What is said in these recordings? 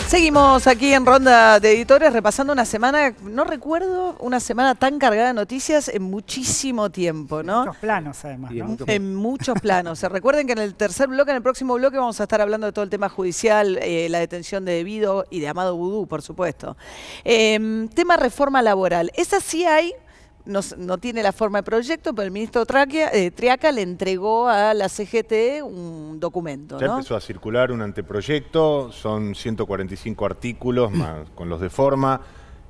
Seguimos aquí en Ronda de Editores repasando una semana, no recuerdo una semana tan cargada de noticias en muchísimo tiempo, ¿no? En muchos planos, además, ¿no? En muchos planos. Recuerden que en el tercer bloque, en el próximo bloque, vamos a estar hablando de todo el tema judicial, la detención de Debido y de Amado Vudú, por supuesto. Tema reforma laboral. Esa sí hay. No tiene la forma de proyecto, pero el ministro Triaca le entregó a la CGT un documento, Ya ¿no? empezó a circular un anteproyecto, son 145 artículos más con los de forma,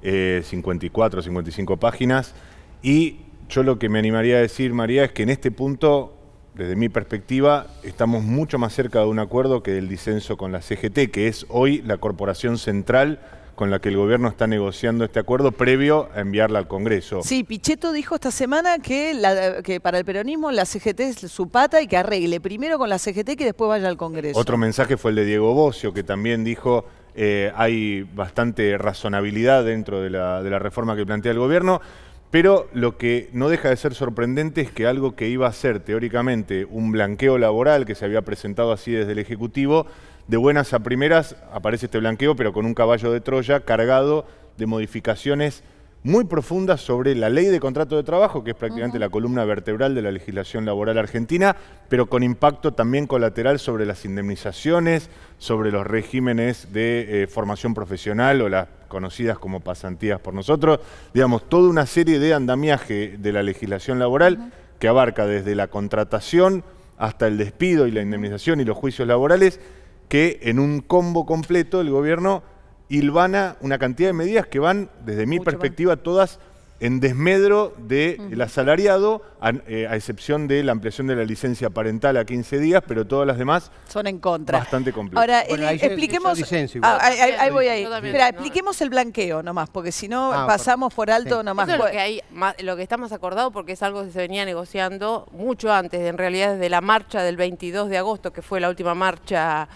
54, 55 páginas. Y yo lo que me animaría a decir, María, es que en este punto, desde mi perspectiva, estamos mucho más cerca de un acuerdo que del disenso con la CGT, que es hoy la corporación central con la que el gobierno está negociando este acuerdo previo a enviarla al Congreso. Sí, Pichetto dijo esta semana que para el peronismo la CGT es su pata y que arregle primero con la CGT que después vaya al Congreso. Otro mensaje fue el de Diego Bocio, que también dijo hay bastante razonabilidad dentro de la reforma que plantea el gobierno, pero lo que no deja de ser sorprendente es que algo que iba a ser teóricamente un blanqueo laboral que se había presentado así desde el Ejecutivo, de buenas a primeras aparece este blanqueo, pero con un caballo de Troya cargado de modificaciones muy profundas sobre la ley de contrato de trabajo, que es prácticamente la columna vertebral de la legislación laboral argentina, pero con impacto también colateral sobre las indemnizaciones, sobre los regímenes de formación profesional o las conocidas como pasantías por nosotros. Digamos, toda una serie de andamiaje de la legislación laboral que abarca desde la contratación hasta el despido y la indemnización y los juicios laborales, que en un combo completo el gobierno hilvana una cantidad de medidas que van, desde mi perspectiva, todas en desmedro del asalariado, a excepción de la ampliación de la licencia parental a 15 días, pero todas las demás son en contra. Bastante complejas. Ahora, Bueno, expliquemos... ahí voy ahí. Espera, expliquemos el blanqueo nomás, porque si no pasamos por alto nomás. Eso es lo que está más acordado, porque es algo que se venía negociando mucho antes, en realidad desde la marcha del 22 de agosto, que fue la última marcha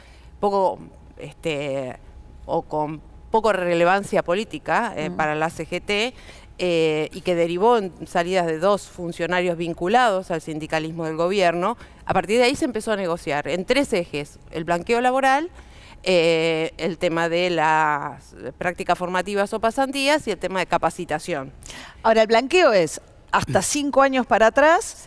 con poco relevancia política para la CGT, y que derivó en salidas de dos funcionarios vinculados al sindicalismo del gobierno. A partir de ahí se empezó a negociar en tres ejes: el blanqueo laboral, el tema de las prácticas formativas o pasantías y el tema de capacitación. Ahora, el blanqueo es hasta 5 años para atrás,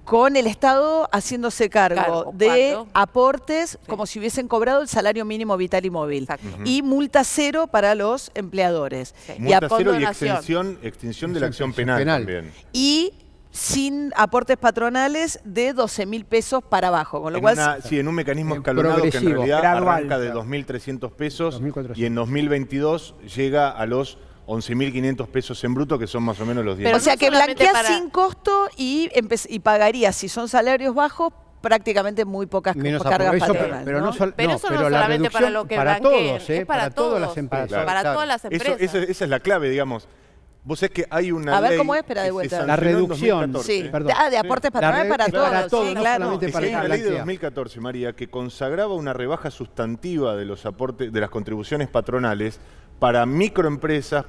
con el Estado haciéndose cargo de aportes como si hubiesen cobrado el salario mínimo vital y móvil. Y multa cero para los empleadores. Multa cero y extinción de la acción penal también. Y sin aportes patronales de 12.000 pesos para abajo. Con lo cual, sí, en un mecanismo escalonado que en realidad arranca de 2.300 pesos y en 2022 llega a los 11.500 pesos en bruto, que son más o menos los 10. O sea que blanqueas sin costo y pagarías, si son salarios bajos, prácticamente muy pocas cargas patronales. Pero eso no solamente para lo que blanqueen, es para todas las empresas. Claro. Para todas las empresas. Esa es la clave, digamos. Vos sabés que hay una ley... A ver cómo es, espera de vuelta. La reducción. De aportes patronales para todos. Para todos, sí, no claro. solamente para Hay una el ley de blanqueo. 2014, María, que consagraba una rebaja sustantiva de los aportes, de las contribuciones patronales para microempresas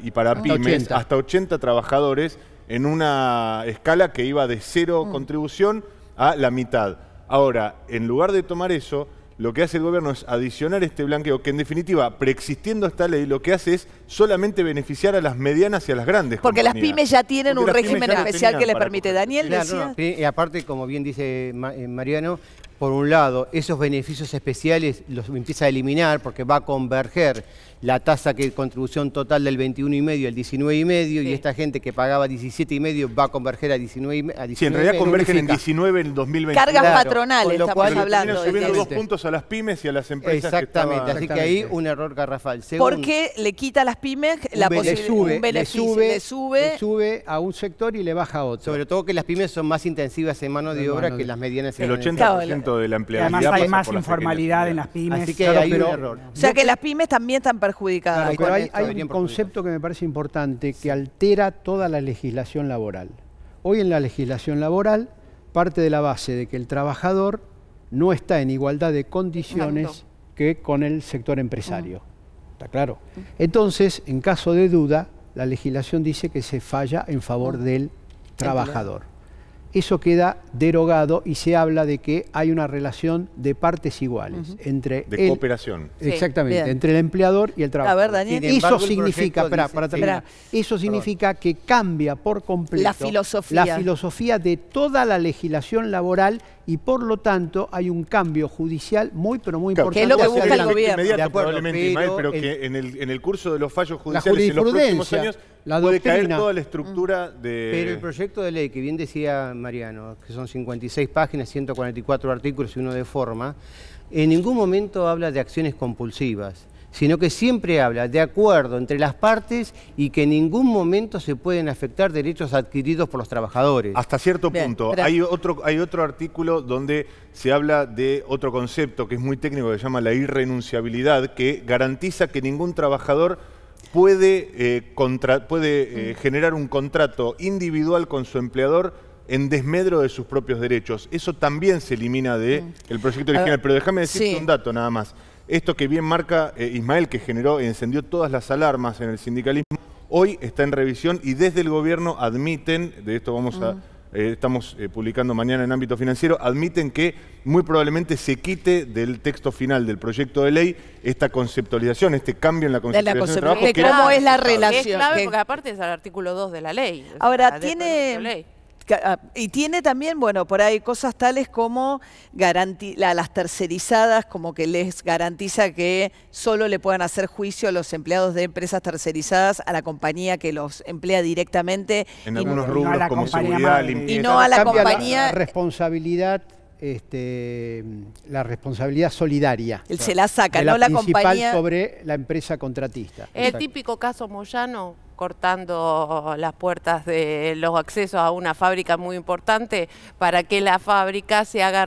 y para pymes, hasta 80 trabajadores, en una escala que iba de cero contribución a la mitad. Ahora, en lugar de tomar eso, lo que hace el gobierno es adicionar este blanqueo, que en definitiva, preexistiendo esta ley, lo que hace es solamente beneficiar a las medianas y a las grandes Porque compañías. las pymes ya tienen un régimen especial que le permite. Daniel decía... Y aparte, como bien dice Mariano, por un lado, esos beneficios especiales los empieza a eliminar porque va a converger la tasa de contribución total del 21,5 al 19,5 y esta gente que pagaba 17,5 va a converger a 19,5. Sí, en realidad convergen en 19 en el 2020. Cargas patronales, estamos hablando. Terminan subiendo 2 puntos a las pymes y a las empresas. Exactamente, así que ahí un error garrafal. Porque le quita a las pymes la posibilidad, un beneficio, le sube a un sector y le baja a otro. Sobre todo que las pymes son más intensivas en mano de obra que las medianas. El 80% de la empleabilidad. Además hay más informalidad en las pymes. Así que hay un error. O sea que las pymes también están perjudicadas. Pero hay un concepto que me parece importante que altera toda la legislación laboral. Hoy en la legislación laboral parte de la base de que el trabajador no está en igualdad de condiciones que con el sector empresario. ¿Está claro? Entonces, en caso de duda, la legislación dice que se falla en favor del trabajador. eso queda derogado y se habla de que hay una relación de partes iguales entre de cooperación. Exactamente, Bien. entre el empleador y el trabajador. A ver, Daniel. Sin embargo, Eso el significa, proyecto para dice- terminar, eso significa que cambia por completo La filosofía. la filosofía de toda la legislación laboral y por lo tanto hay un cambio judicial muy pero muy Claro, importante. Que es lo que hacia busca el adelante gobierno. inmediato, De acuerdo, probablemente, pero Ismael, pero el- que en el curso de los fallos La judiciales en los próximos jurisprudencia, años la puede caer doctrina. toda la estructura de... Pero el proyecto de ley, que bien decía Mariano, que son 56 páginas, 144 artículos y uno de forma, en ningún momento habla de acciones compulsivas, sino que siempre habla de acuerdo entre las partes y que en ningún momento se pueden afectar derechos adquiridos por los trabajadores. Hasta cierto Bien, punto. pero- Hay otro artículo donde se habla de otro concepto que es muy técnico, que se llama la irrenunciabilidad, que garantiza que ningún trabajador puede generar un contrato individual con su empleador en desmedro de sus propios derechos. Eso también se elimina del proyecto original. Pero déjame decirte sí. un dato nada más. Esto que bien marca Ismael, que encendió todas las alarmas en el sindicalismo, hoy está en revisión y desde el gobierno admiten, de esto estamos publicando mañana en Ámbito Financiero, admiten que muy probablemente se quite del texto final del proyecto de ley esta conceptualización, este cambio en la conceptualización del trabajo. de que cómo era es la aceptable. relación. Es clave que- porque aparte es el artículo 2 de la ley. O Ahora, sea, del proyecto de ley. tiene... Y tiene también, bueno, por ahí cosas tales como las tercerizadas, como que les garantiza que solo le puedan hacer juicio a los empleados de empresas tercerizadas a la compañía que los emplea directamente. En y algunos no- no a rubros la como compañía seguridad, madre. limpieza. Y no a la Cambia compañía- la responsabilidad, la responsabilidad solidaria. Él se la saca, de no la principal compañía. sobre la empresa contratista. El Exacto. típico caso Moyano, cortando las puertas de los accesos a una fábrica muy importante para que la fábrica sea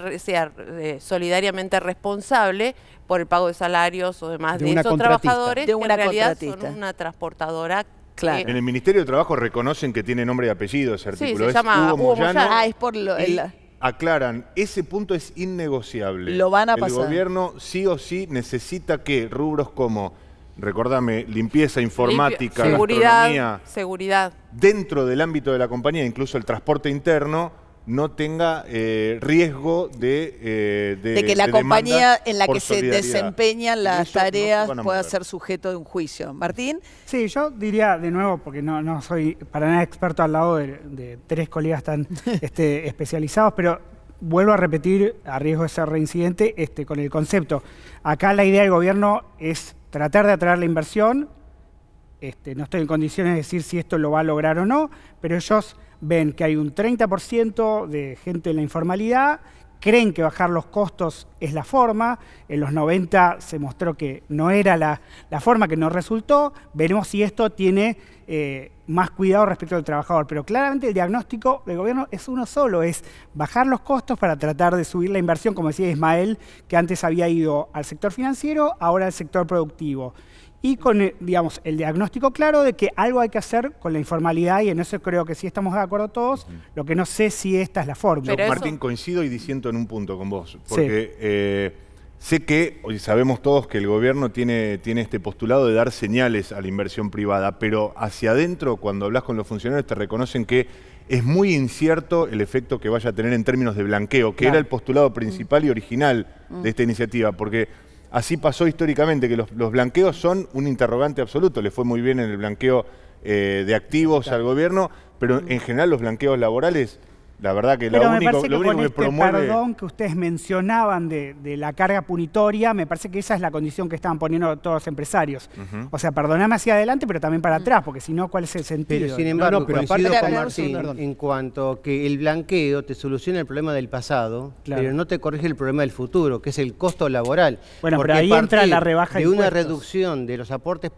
solidariamente responsable por el pago de salarios o demás De de una esos contratista. trabajadores De que una en realidad contratista. son una transportadora. Claro. En el Ministerio de Trabajo reconocen que tiene nombre y apellido ese Sí, artículo. se Es llama Hugo Moyano. Ah, es por lo... Y aclaran, ese punto es innegociable. Lo van a El pasar. gobierno sí o sí necesita que rubros como, recordame, limpieza, informática, gastronomía, seguridad. dentro del ámbito de la compañía, incluso el transporte interno, no tenga riesgo de que la de compañía demanda en la por que se solidaridad. desempeñan Y las eso no se tareas van a pueda mover. ser sujeto de un juicio. Martín, Sí, yo diría de nuevo, porque no soy para nada experto al lado de tres colegas tan especializados, pero vuelvo a repetir, a riesgo de ser reincidente, con el concepto. Acá la idea del gobierno es tratar de atraer la inversión. No estoy en condiciones de decir si esto lo va a lograr o no, pero ellos ven que hay un 30% de gente en la informalidad, creen que bajar los costos es la forma. En los 90 se mostró que no era la forma, que no resultó. Veremos si esto tiene más cuidado respecto al trabajador. Pero claramente el diagnóstico del gobierno es uno solo, es bajar los costos para tratar de subir la inversión, como decía Ismael, que antes había ido al sector financiero, ahora al sector productivo. Y con, digamos, el diagnóstico claro de que algo hay que hacer con la informalidad, y en eso creo que sí estamos de acuerdo todos, lo que no sé si esta es la forma. Pero eso- Martín, coincido y disiento en un punto con vos, porque sé que, hoy sabemos todos que el gobierno tiene este postulado de dar señales a la inversión privada, pero hacia adentro, cuando hablas con los funcionarios, te reconocen que es muy incierto el efecto que vaya a tener en términos de blanqueo, que Claro. era el postulado principal y original de esta iniciativa, porque así pasó históricamente, que los blanqueos son un interrogante absoluto. Le fue muy bien en el blanqueo de activos al gobierno, pero en general los blanqueos laborales, la verdad que Pero lo me único parece que con que este promueve... perdón que ustedes mencionaban de la carga punitoria, me parece que esa es la condición que estaban poniendo todos los empresarios. O sea, perdoname hacia adelante, pero también para atrás, porque si no, ¿cuál es el sentido? Pero sin embargo, pero coincido aparte- con Espera, Martín perdón. en cuanto que el blanqueo te soluciona el problema del pasado, Claro. pero no te corrige el problema del futuro, que es el costo laboral. Bueno, Porque pero ahí a entra partir la rebaja de de una impuestos. reducción de los aportes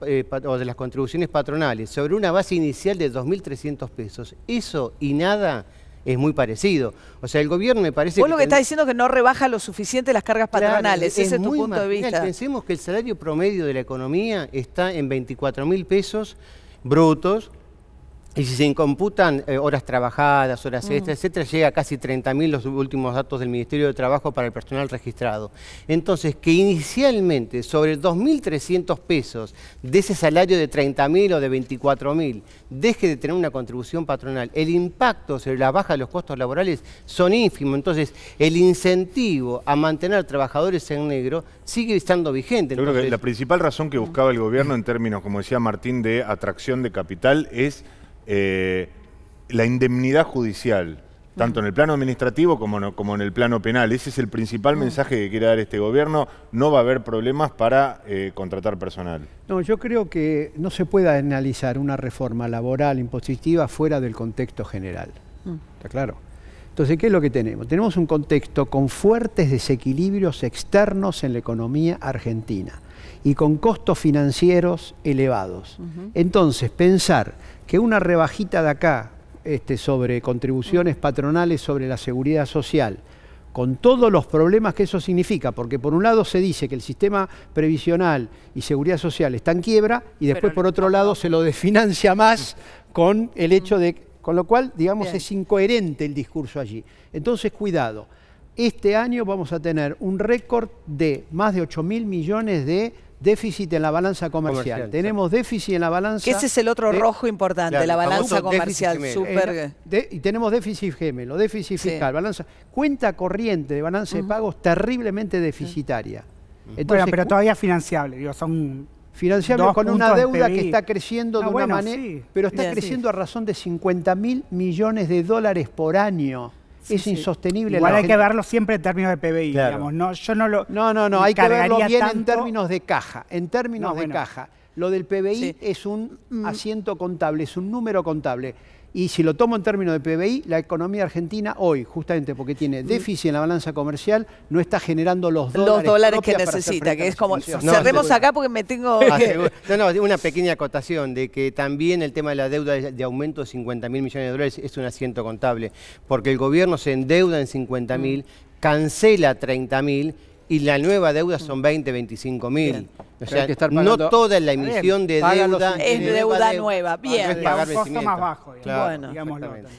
o de las contribuciones patronales sobre una base inicial de 2.300 pesos, eso y nada es muy parecido. O sea, el gobierno me parece vos lo que ten- estás diciendo es que no rebaja lo suficiente las cargas Claro, patronales. Ese es tu muy punto de marginal. vista. Pensemos que el salario promedio de la economía está en 24.000 pesos brutos Y si se computan horas trabajadas, horas extras, etcétera, llega a casi 30.000 los últimos datos del Ministerio de Trabajo para el personal registrado. Entonces, que inicialmente sobre 2.300 pesos de ese salario de 30.000 o de 24.000 deje de tener una contribución patronal, el impacto sobre la baja de los costos laborales son ínfimos. Entonces, el incentivo a mantener trabajadores en negro sigue estando vigente. Yo creo que la principal razón que buscaba el gobierno en términos, como decía Martín, de atracción de capital es la indemnidad judicial, tanto en el plano administrativo como en el plano penal. Ese es el principal mensaje que quiere dar este gobierno. No va a haber problemas para contratar personal. No, yo creo que no se puede analizar una reforma laboral impositiva fuera del contexto general. ¿Está claro? Entonces, ¿qué es lo que tenemos? Tenemos un contexto con fuertes desequilibrios externos en la economía argentina y con costos financieros elevados. Entonces, pensar que una rebajita de acá sobre contribuciones patronales sobre la seguridad social, con todos los problemas que eso significa, porque por un lado se dice que el sistema previsional y seguridad social está en quiebra y después por otro lado se lo desfinancia más con el hecho de... Con lo cual, digamos, es incoherente el discurso allí. Entonces, cuidado. Este año vamos a tener un récord de más de 8.000 millones de déficit en la balanza comercial. Tenemos déficit en la balanza... Que ese es el otro rojo importante, la balanza comercial. Y tenemos déficit gemelo, déficit fiscal, balanza... Cuenta corriente de balanza de pagos terriblemente deficitaria. Entonces, bueno, pero todavía financiable, digo, son... Financiable con una deuda que está creciendo de una manera... pero está creciendo a razón de 50.000 millones de dólares por año. Es insostenible. Igual hay que verlo siempre en términos de PBI, digamos. No, yo no lo... No, hay que verlo bien en términos de caja. En términos de caja. Lo del PBI es un asiento contable, es un número contable. Y si lo tomo en términos de PBI, la economía argentina hoy, justamente porque tiene déficit en la balanza comercial, no está generando los dólares que necesita, que es como... cerremos acá porque me tengo... Una pequeña acotación de que también el tema de la deuda de aumento de 50.000 millones de dólares es un asiento contable, porque el gobierno se endeuda en 50.000, cancela 30.000 y la nueva deuda son 25.000. O sea, no toda la emisión de deuda es deuda nueva. Bien. Es pagar un costo más bajo. Bueno,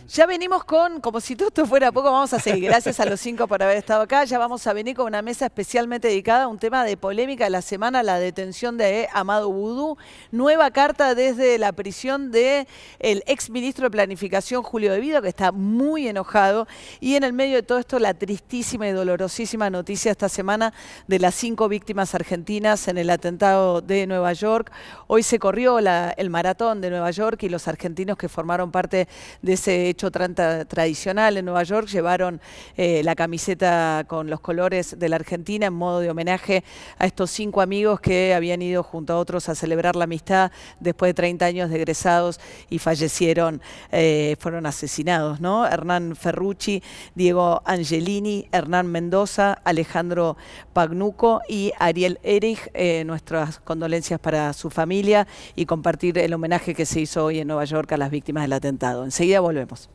ya venimos con, como si todo esto fuera poco, vamos a seguir. Gracias a los 5 por haber estado acá. Ya vamos a venir con una mesa especialmente dedicada a un tema de polémica de la semana, la detención de Amado Boudou. Nueva carta desde la prisión del exministro de Planificación, Julio De Vido, que está muy enojado. Y en el medio de todo esto, la tristísima y dolorosísima noticia esta semana de las 5 víctimas argentinas en el atentado de Nueva York. Hoy se corrió el maratón de Nueva York y los argentinos que formaron parte de ese hecho tradicional en Nueva York llevaron la camiseta con los colores de la Argentina en modo de homenaje a estos 5 amigos que habían ido junto a otros a celebrar la amistad después de 30 años de egresados y fallecieron, fueron asesinados, ¿no? Hernán Ferrucci, Diego Angelini, Hernán Mendoza, Alejandro Pagnuco y Ariel Erich. Nuestras condolencias para su familia y compartir el homenaje que se hizo hoy en Nueva York a las víctimas del atentado. Enseguida volvemos.